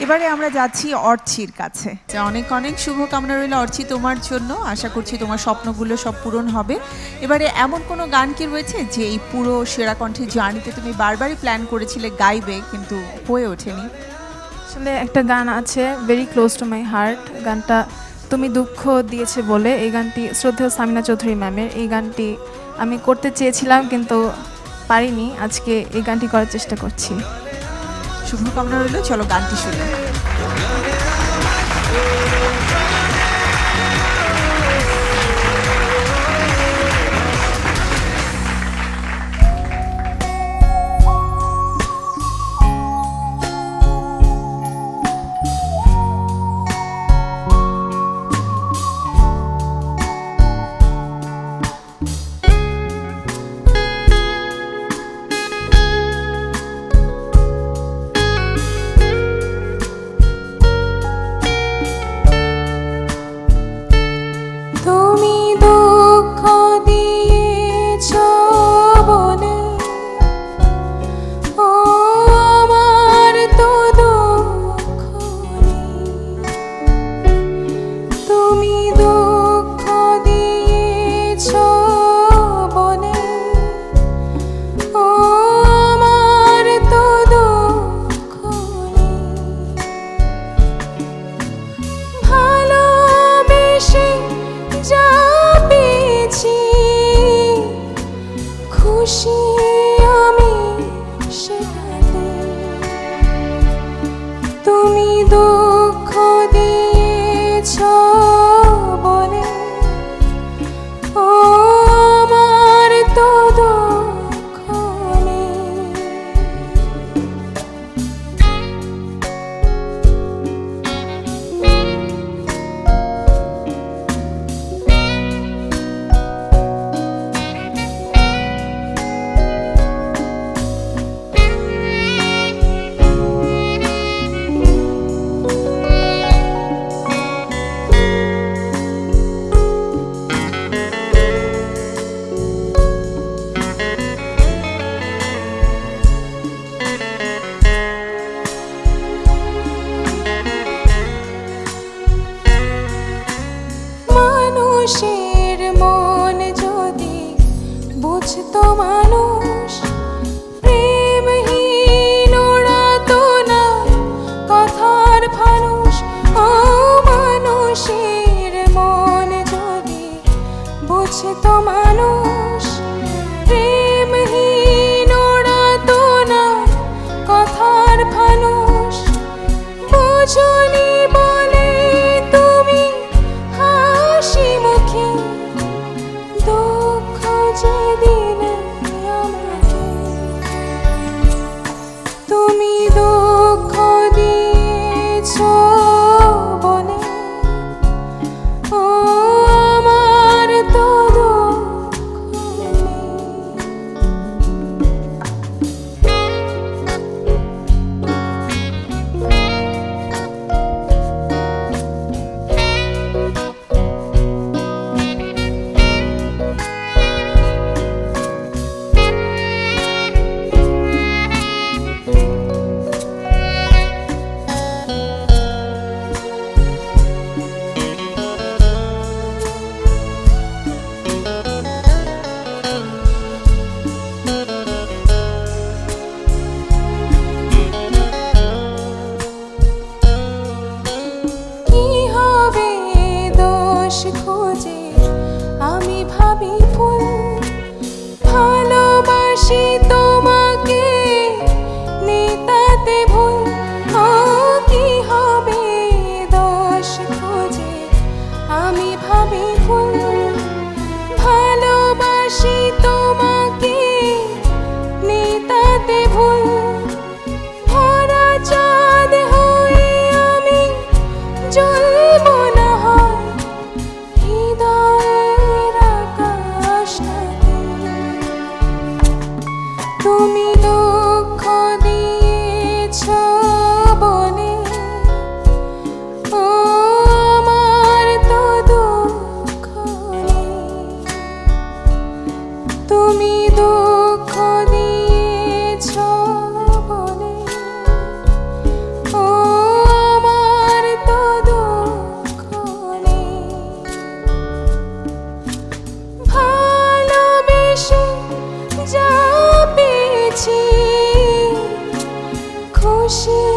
এবারে আমরা যাচ্ছি অর্চির কাছে। অনেক অনেক শুভকামনা রইল অর্চি তোমার জন্য। আশা করছি তোমার স্বপ্নগুলো সব পূরণ হবে। এবারে এমন কোনো গান কি রয়েছে যে এই পুরো সেরা কণ্ঠে জার্নিতে তুমি বারবারই প্ল্যান করেছিলে গাইবে কিন্তু হয়ে ওঠেনি? আসলে একটা গান আছে very close to my heart, গানটা তুমি দুঃখ দিয়েছে বলে। এই গানটি শ্রদ্ধেয় সামিনা চৌধুরী ম্যামের। এই গানটি আমি করতে চেয়েছিলাম কিন্তু পারিনি। আজকে এই গানটি করার চেষ্টা করছি। শুভকামনা রইল, চলো গানটি শুনে। মানুষের মন যদি বুঝতো মানুষ, প্রেমহীন ওরা তো না কথার ফানুষ। ও মানুষের মন যদি বুঝতো মানুষ, প্রেমহীন ওরা তো না কথার ফানুষ। বুঝনি বলে তুমি হাসি মুখে দুঃখ যে দিলে আমাকে, তুমি দুঃখ দিয়েছ বলে ও আমার তো দুঃখ নেই। কি হবে দোষ খুঁজে আমি ভাবি ফুল, ভালোবাসি তোমাকে নিতাতে ভুল। ও কি হবে দোষ খুঁজে আমি ভাবি ফুল, ভালোবাসি তোমাকে নিতাতে ভুল। ভরা চাঁদ হয়ে আমি জ্বলব না হয় হৃদয়ের আকাশটাতে, খুশি